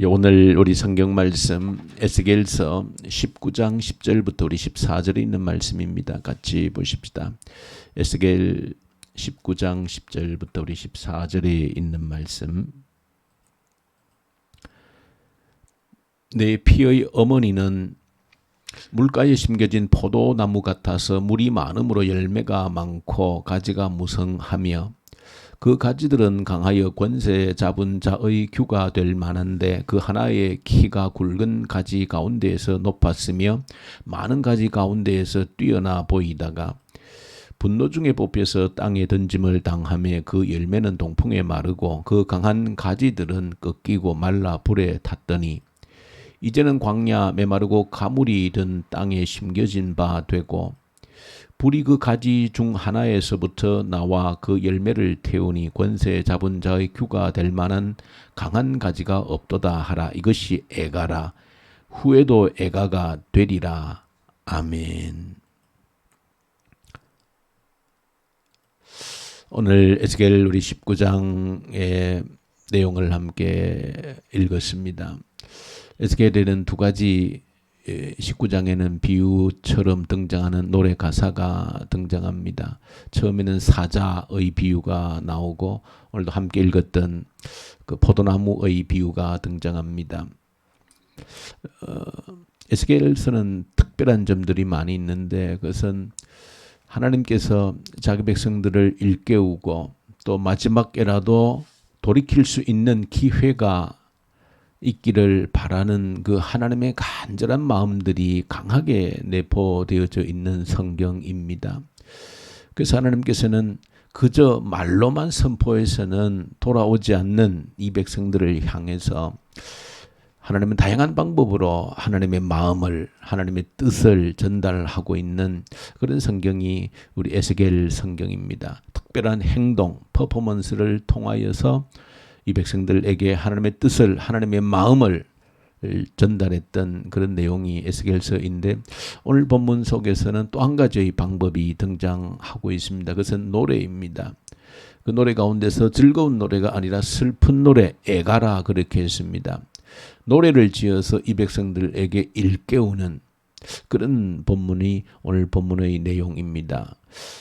오늘 우리 성경 말씀 에스겔서 19장 10절부터 우리 14절에 있는 말씀입니다. 같이 보십시다. 에스겔 19장 10절부터 우리 14절에 있는 말씀. 내 피의 어머니는 물가에 심겨진 포도나무 같아서 물이 많음으로 열매가 많고 가지가 무성하며 그 가지들은 강하여 권세 잡은 자의 규가 될 만한데 그 하나의 키가 굵은 가지 가운데에서 높았으며 많은 가지 가운데에서 뛰어나 보이다가 분노 중에 뽑혀서 땅에 던짐을 당하며 그 열매는 동풍에 마르고 그 강한 가지들은 꺾이고 말라 불에 탔더니 이제는 광야 메마르고 가물이 든 땅에 심겨진 바 되고 불이 그 가지 중 하나에서부터 나와 그 열매를 태우니 권세 잡은 자의 규가 될 만한 강한 가지가 없도다 하라. 이것이 애가라. 후에도 애가가 되리라. 아멘. 오늘 에스겔 우리 19장의 내용을 함께 읽었습니다. 에스겔에는 두 가지 19장에는 비유처럼 등장하는 노래 가사가 등장합니다. 처음에는 사자의 비유가 나오고 오늘도 함께 읽었던 그 포도나무의 비유가 등장합니다. 에스겔서는 특별한 점들이 많이 있는데 그것은 하나님께서 자기 백성들을 일깨우고 또 마지막에라도 돌이킬 수 있는 기회가 있기를 바라는 그 하나님의 간절한 마음들이 강하게 내포되어져 있는 성경입니다. 그래서 하나님께서는 그저 말로만 선포해서는 돌아오지 않는 이 백성들을 향해서 하나님은 다양한 방법으로 하나님의 마음을, 하나님의 뜻을 전달하고 있는 그런 성경이 우리 에스겔 성경입니다. 특별한 행동, 퍼포먼스를 통하여서 이 백성들에게 하나님의 뜻을, 하나님의 마음을 전달했던 그런 내용이 에스겔서인데 오늘 본문 속에서는 또 한 가지의 방법이 등장하고 있습니다. 그것은 노래입니다. 그 노래 가운데서 즐거운 노래가 아니라 슬픈 노래, 애가라 그렇게 했습니다. 노래를 지어서 이 백성들에게 일깨우는 그런 본문이 오늘 본문의 내용입니다.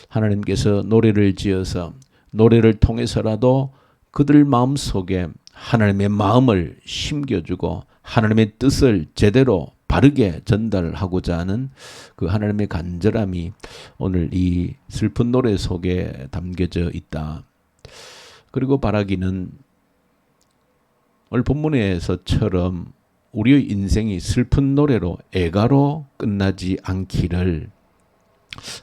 하나님께서 노래를 지어서 노래를 통해서라도 그들 마음속에 하나님의 마음을 심겨주고 하나님의 뜻을 제대로 바르게 전달하고자 하는 그 하나님의 간절함이 오늘 이 슬픈 노래 속에 담겨져 있다. 그리고 바라기는 오늘 본문에서처럼 우리의 인생이 슬픈 노래로 애가로 끝나지 않기를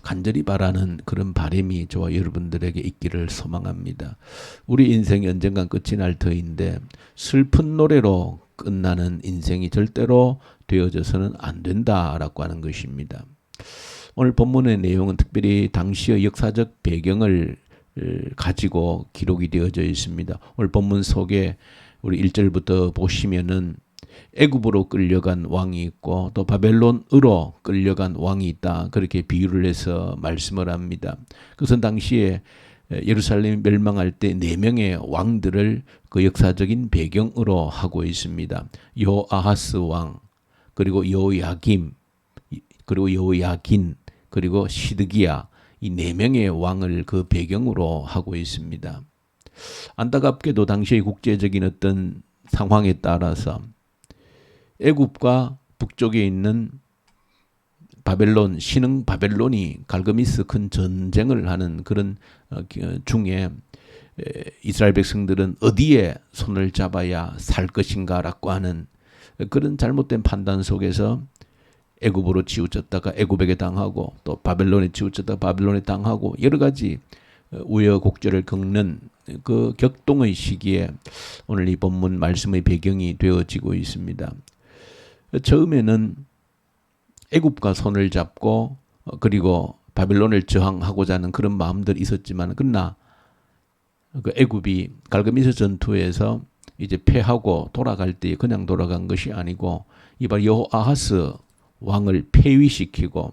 간절히 바라는 그런 바람이 저와 여러분들에게 있기를 소망합니다. 우리 인생이 언젠간 끝이 날 터인데 슬픈 노래로 끝나는 인생이 절대로 되어져서는 안 된다라고 하는 것입니다. 오늘 본문의 내용은 특별히 당시의 역사적 배경을 가지고 기록이 되어져 있습니다. 오늘 본문 속에 우리 1절부터 보시면은 애굽으로 끌려간 왕이 있고 또 바벨론으로 끌려간 왕이 있다. 그렇게 비유를 해서 말씀을 합니다. 그것은 당시에 예루살렘이 멸망할 때 4명의 왕들을 그 역사적인 배경으로 하고 있습니다. 여호아하스 왕, 그리고 여호야김, 그리고 여호야긴, 그리고 시드기야, 이 4명의 왕을 그 배경으로 하고 있습니다. 안타깝게도 당시의 국제적인 어떤 상황에 따라서 애굽과 북쪽에 있는 바벨론, 신흥 바벨론이 갈그미스 큰 전쟁을 하는 그런 중에 이스라엘 백성들은 어디에 손을 잡아야 살 것인가라고 하는 그런 잘못된 판단 속에서 애굽으로 치우쳤다가 애굽에게 당하고 또 바벨론에 치우쳤다가 바벨론에 당하고 여러 가지 우여곡절을 겪는 그 격동의 시기에 오늘 이 본문 말씀의 배경이 되어지고 있습니다. 처음에는 애굽과 손을 잡고 그리고 바벨론을 저항하고자 하는 그런 마음들이 있었지만 그러나 그 애굽이 갈그미스 전투에서 이제 패하고 돌아갈 때 그냥 돌아간 것이 아니고 이발 여호아하스 왕을 폐위시키고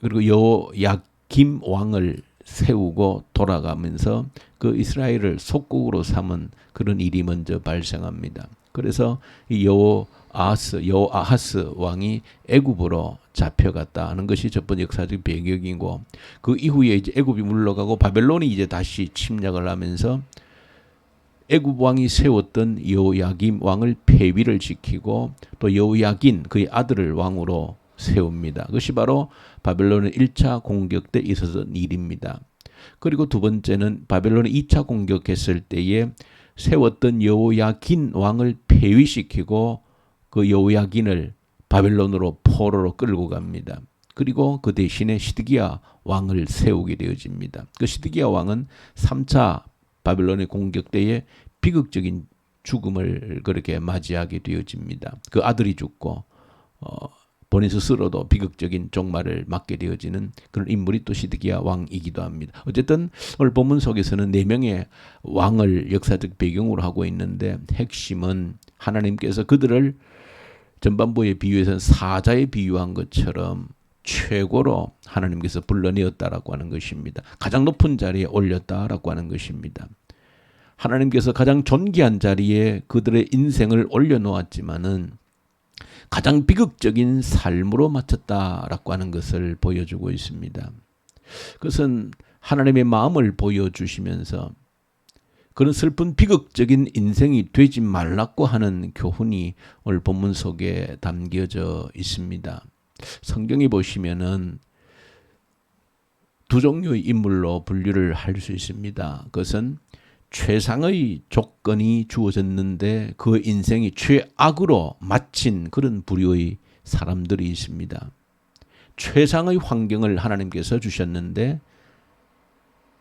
그리고 여호야김 왕을 세우고 돌아가면서 그 이스라엘을 속국으로 삼은 그런 일이 먼저 발생합니다. 그래서 이 여호아하스 왕이 애굽으로 잡혀갔다는 것이 첫 번째 역사적 배경이고, 그 이후에 이제 애굽이 물러가고 바벨론이 이제 다시 침략을 하면서 애굽 왕이 세웠던 여호야김 왕을 폐위를 시키고 또 여호야긴 그의 아들을 왕으로 세웁니다. 그것이 바로 바벨론의 1차 공격 때 있었던 일입니다. 그리고 두 번째는 바벨론이 2차 공격했을 때에 세웠던 여호야긴 왕을 폐위시키고 그 여호야긴을 바벨론으로 포로로 끌고 갑니다. 그리고 그 대신에 시드기야 왕을 세우게 되어집니다. 그 시드기야 왕은 3차 바벨론의 공격 때에 비극적인 죽음을 그렇게 맞이하게 되어집니다. 그 아들이 죽고 본인 스스로도 비극적인 종말을 맞게 되어지는 그런 인물이 또 시드기야 왕이기도 합니다. 어쨌든 오늘 본문 속에서는 4명의 왕을 역사적 배경으로 하고 있는데, 핵심은 하나님께서 그들을 전반부의 비유에서는 사자에 비유한 것처럼 최고로 하나님께서 불러내었다라고 하는 것입니다. 가장 높은 자리에 올렸다라고 하는 것입니다. 하나님께서 가장 존귀한 자리에 그들의 인생을 올려놓았지만은 가장 비극적인 삶으로 마쳤다라고 하는 것을 보여주고 있습니다. 그것은 하나님의 마음을 보여주시면서 그런 슬픈 비극적인 인생이 되지 말라고 하는 교훈이 오늘 본문 속에 담겨져 있습니다. 성경에 보시면은 두 종류의 인물로 분류를 할 수 있습니다. 그것은 최상의 조건이 주어졌는데 그 인생이 최악으로 마친 그런 부류의 사람들이 있습니다. 최상의 환경을 하나님께서 주셨는데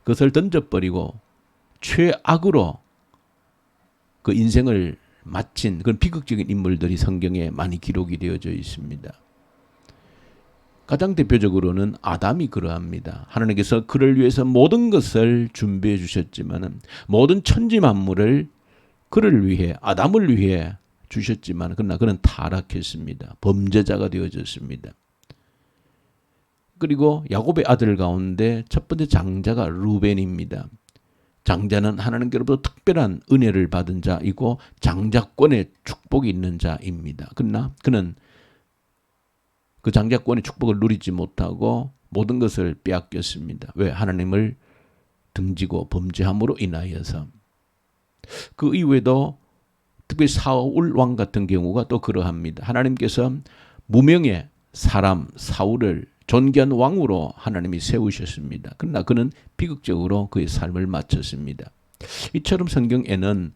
그것을 던져버리고 최악으로 그 인생을 마친 그런 비극적인 인물들이 성경에 많이 기록이 되어져 있습니다. 가장 대표적으로는 아담이 그러합니다. 하나님께서 그를 위해서 모든 것을 준비해 주셨지만, 모든 천지 만물을 그를 위해, 아담을 위해 주셨지만, 그러나 그는 타락했습니다. 범죄자가 되어졌습니다. 그리고 야곱의 아들 가운데 첫 번째 장자가 루벤입니다. 장자는 하나님께로부터 특별한 은혜를 받은 자이고 장자권의 축복이 있는 자입니다. 그러나 그는 그 장자권의 축복을 누리지 못하고 모든 것을 빼앗겼습니다. 왜? 하나님을 등지고 범죄함으로 인하여서. 그 이외에도 특별히 사울 왕 같은 경우가 또 그러합니다. 하나님께서 무명의 사람 사울을 존귀한 왕으로 하나님이 세우셨습니다. 그러나 그는 비극적으로 그의 삶을 마쳤습니다. 이처럼 성경에는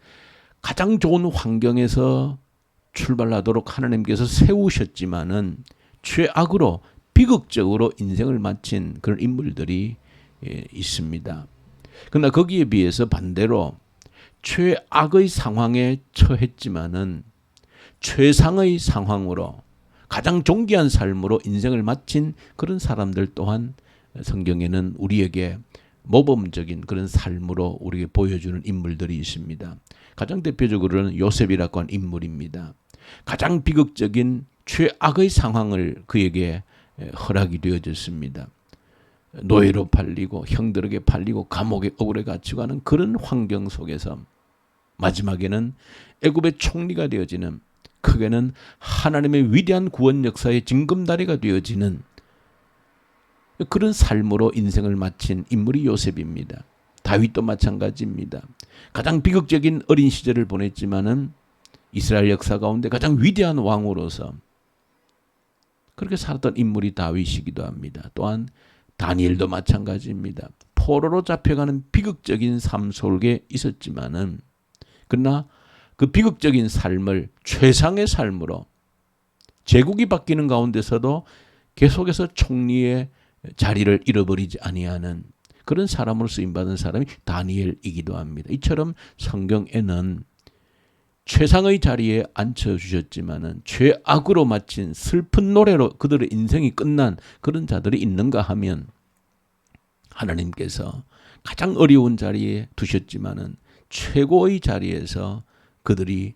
가장 좋은 환경에서 출발하도록 하나님께서 세우셨지만은 최악으로 비극적으로 인생을 마친 그런 인물들이 있습니다. 그러나 거기에 비해서 반대로 최악의 상황에 처했지만은 최상의 상황으로 가장 존귀한 삶으로 인생을 마친 그런 사람들 또한 성경에는 우리에게 모범적인 그런 삶으로 우리에게 보여주는 인물들이 있습니다. 가장 대표적으로는 요셉이라고 하는 인물입니다. 가장 비극적인 최악의 상황을 그에게 허락이 되어졌습니다. 노예로 팔리고 형들에게 팔리고 감옥에 억울해 갇히고 하는 그런 환경 속에서 마지막에는 애굽의 총리가 되어지는, 크게는 하나님의 위대한 구원 역사의 징검다리가 되어지는 그런 삶으로 인생을 마친 인물이 요셉입니다. 다윗도 마찬가지입니다. 가장 비극적인 어린 시절을 보냈지만은 이스라엘 역사 가운데 가장 위대한 왕으로서 그렇게 살았던 인물이 다윗이기도 합니다. 또한 다니엘도 마찬가지입니다. 포로로 잡혀가는 비극적인 삶 속에 있었지만은 그러나 그 비극적인 삶을 최상의 삶으로 제국이 바뀌는 가운데서도 계속해서 총리의 자리를 잃어버리지 아니하는 그런 사람으로 쓰임받은 사람이 다니엘이기도 합니다. 이처럼 성경에는 최상의 자리에 앉혀주셨지만은 최악으로 마친 슬픈 노래로 그들의 인생이 끝난 그런 자들이 있는가 하면 하나님께서 가장 어려운 자리에 두셨지만은 최고의 자리에서 그들이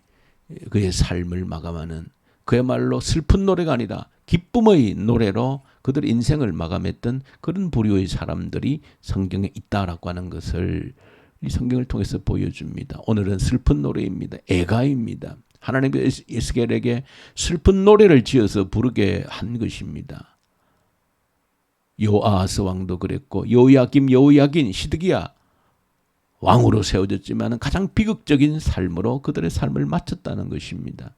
그의 삶을 마감하는, 그야말로 슬픈 노래가 아니라 기쁨의 노래로 그들의 인생을 마감했던 그런 부류의 사람들이 성경에 있다라고 하는 것을 이 성경을 통해서 보여줍니다. 오늘은 슬픈 노래입니다. 애가입니다. 하나님께서 에스겔에게 슬픈 노래를 지어서 부르게 한 것입니다. 요아하스 왕도 그랬고 여호야김, 여호야긴, 시드기야 왕으로 세워졌지만 가장 비극적인 삶으로 그들의 삶을 마쳤다는 것입니다.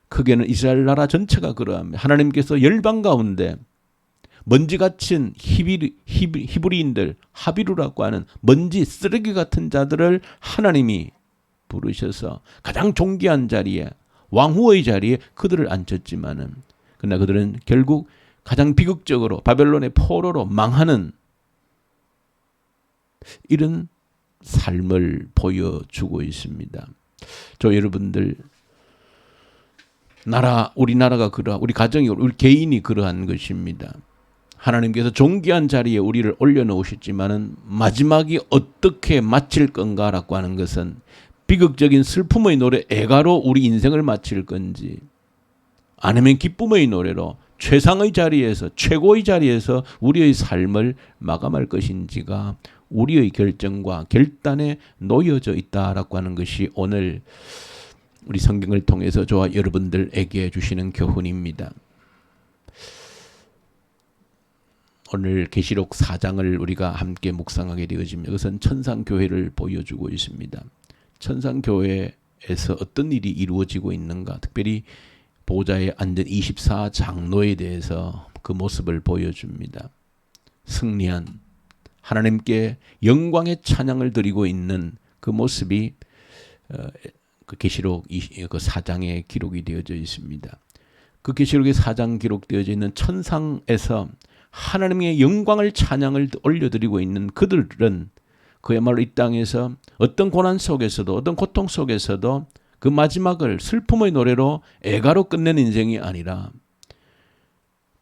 크게는 이스라엘 나라 전체가 그러합니다. 하나님께서 열방 가운데 먼지 같은 히브리인들, 하비루라고 하는 먼지 쓰레기 같은 자들을 하나님이 부르셔서 가장 존귀한 자리에, 왕후의 자리에 그들을 앉혔지만은 그러나 그들은 결국 가장 비극적으로 바벨론의 포로로 망하는 이런 삶을 보여주고 있습니다. 저 여러분들, 우리나라가 우리 가정이, 우리 개인이 그러한 것입니다. 하나님께서 존귀한 자리에 우리를 올려놓으셨지만은 마지막이 어떻게 마칠 건가라고 하는 것은 비극적인 슬픔의 노래 애가로 우리 인생을 마칠 건지, 아니면 기쁨의 노래로 최상의 자리에서, 최고의 자리에서 우리의 삶을 마감할 것인지가 우리의 결정과 결단에 놓여져 있다라고 하는 것이 오늘 우리 성경을 통해서 저와 여러분들에게 주시는 교훈입니다. 오늘 계시록 4장을 우리가 함께 묵상하게 되어집니다. 그것은 천상교회를 보여주고 있습니다. 천상교회에서 어떤 일이 이루어지고 있는가, 특별히 보좌에 앉은 24장로에 대해서 그 모습을 보여줍니다. 승리한 하나님께 영광의 찬양을 드리고 있는 그 모습이 그 계시록 4장에 기록이 되어져 있습니다. 그 계시록의 4장 기록되어져 있는 천상에서 하나님의 영광을 찬양을 올려드리고 있는 그들은 그야말로 이 땅에서 어떤 고난 속에서도, 어떤 고통 속에서도 그 마지막을 슬픔의 노래로 애가로 끝낸 인생이 아니라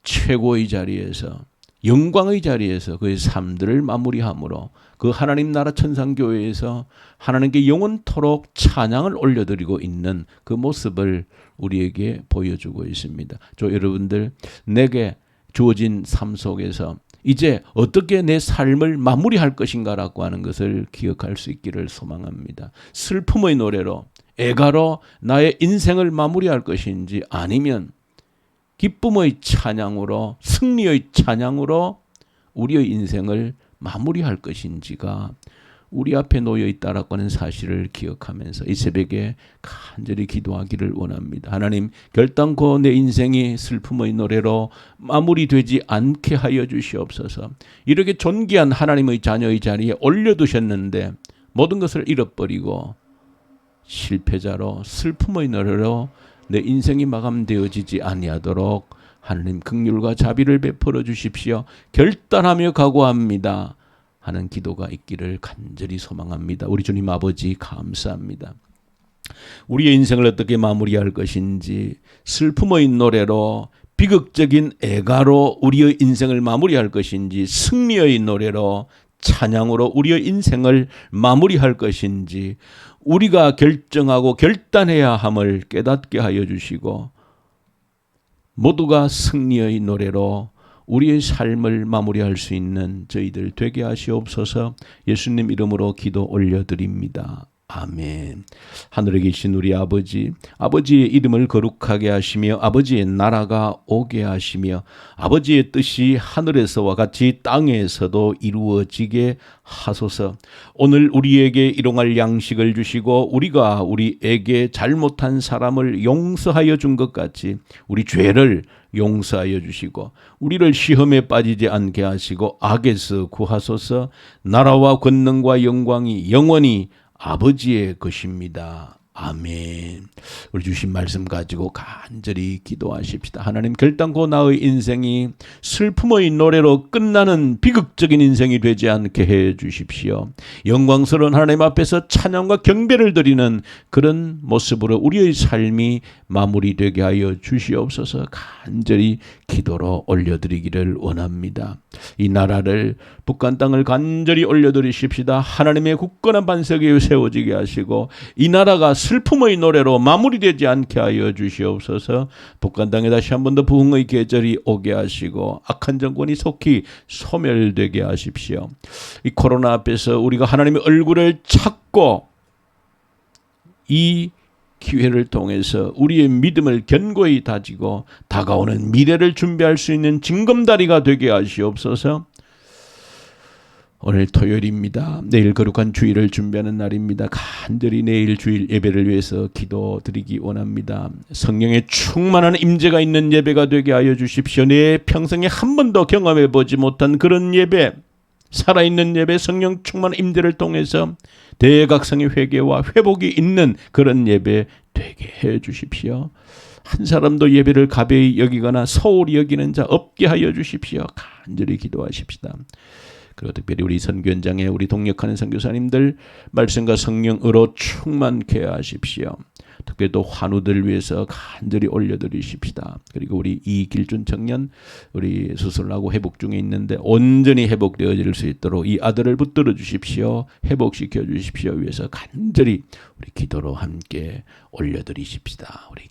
최고의 자리에서, 영광의 자리에서 그의 삶들을 마무리함으로 그 하나님 나라 천상교회에서 하나님께 영원토록 찬양을 올려드리고 있는 그 모습을 우리에게 보여주고 있습니다. 저 여러분들, 내게 주어진 삶 속에서 이제 어떻게 내 삶을 마무리할 것인가라고 하는 것을 기억할 수 있기를 소망합니다. 슬픔의 노래로, 애가로 나의 인생을 마무리할 것인지, 아니면 기쁨의 찬양으로, 승리의 찬양으로 우리의 인생을 마무리할 것인지가 우리 앞에 놓여 있다라고 하는 사실을 기억하면서 이 새벽에 간절히 기도하기를 원합니다. 하나님, 결단코 내 인생이 슬픔의 노래로 마무리되지 않게 하여 주시옵소서. 이렇게 존귀한 하나님의 자녀의 자리에 올려두셨는데 모든 것을 잃어버리고 실패자로, 슬픔의 노래로 내 인생이 마감되어지지 아니하도록 하나님 긍휼과 자비를 베풀어 주십시오. 결단하며 각오합니다 하는 기도가 있기를 간절히 소망합니다. 우리 주님 아버지, 감사합니다. 우리의 인생을 어떻게 마무리할 것인지, 슬픔의 노래로, 비극적인 애가로 우리의 인생을 마무리할 것인지, 승리의 노래로, 찬양으로 우리의 인생을 마무리할 것인지 우리가 결정하고 결단해야 함을 깨닫게 하여 주시고, 모두가 승리의 노래로 우리의 삶을 마무리할 수 있는 저희들 되게 하시옵소서. 예수님 이름으로 기도 올려드립니다. 아멘. 하늘에 계신 우리 아버지, 아버지의 이름을 거룩하게 하시며 아버지의 나라가 오게 하시며 아버지의 뜻이 하늘에서와 같이 땅에서도 이루어지게 하소서. 오늘 우리에게 일용할 양식을 주시고 우리가 우리에게 잘못한 사람을 용서하여 준 것 같이 우리 죄를 용서하여 주시고 우리를 시험에 빠지지 않게 하시고 악에서 구하소서. 나라와 권능과 영광이 영원히 아버지의 것입니다. 아멘. 우리 주신 말씀 가지고 간절히 기도하십시다. 하나님, 결단코 나의 인생이 슬픔의 노래로 끝나는 비극적인 인생이 되지 않게 해 주십시오. 영광스러운 하나님 앞에서 찬양과 경배를 드리는 그런 모습으로 우리의 삶이 마무리되게 하여 주시옵소서. 간절히 기도로 올려드리기를 원합니다. 이 나라를, 북한 땅을 간절히 올려드리십시다. 하나님의 굳건한 반석에 세워지게 하시고 이 나라가 슬픔의 노래로 마무리되지 않게 하여 주시옵소서. 북한 땅에 다시 한 번 더 부흥의 계절이 오게 하시고 악한 정권이 속히 소멸되게 하십시오. 이 코로나 앞에서 우리가 하나님의 얼굴을 찾고 이 기회를 통해서 우리의 믿음을 견고히 다지고 다가오는 미래를 준비할 수 있는 징검다리가 되게 하시옵소서. 오늘 토요일입니다. 내일 거룩한 주일을 준비하는 날입니다. 간절히 내일 주일 예배를 위해서 기도드리기 원합니다. 성령의 충만한 임재가 있는 예배가 되게 하여 주십시오. 내 평생에 한 번도 경험해 보지 못한 그런 예배, 살아있는 예배, 성령 충만한 임재를 통해서 대각성의 회개와 회복이 있는 그런 예배 되게 해 주십시오. 한 사람도 예배를 가벼이 여기거나 소홀히 여기는 자 없게 하여 주십시오. 간절히 기도하십시다. 그리고 특별히 우리 선교현장에 우리 동역하는 선교사님들 말씀과 성령으로 충만케 하십시오. 특별히 또 환우들 위해서 간절히 올려드리십시다. 그리고 우리 이길준 청년 우리 수술하고 회복 중에 있는데 온전히 회복되어질 수 있도록 이 아들을 붙들어 주십시오. 회복시켜 주십시오. 위해서 간절히 우리 기도로 함께 올려드리십시다. 우리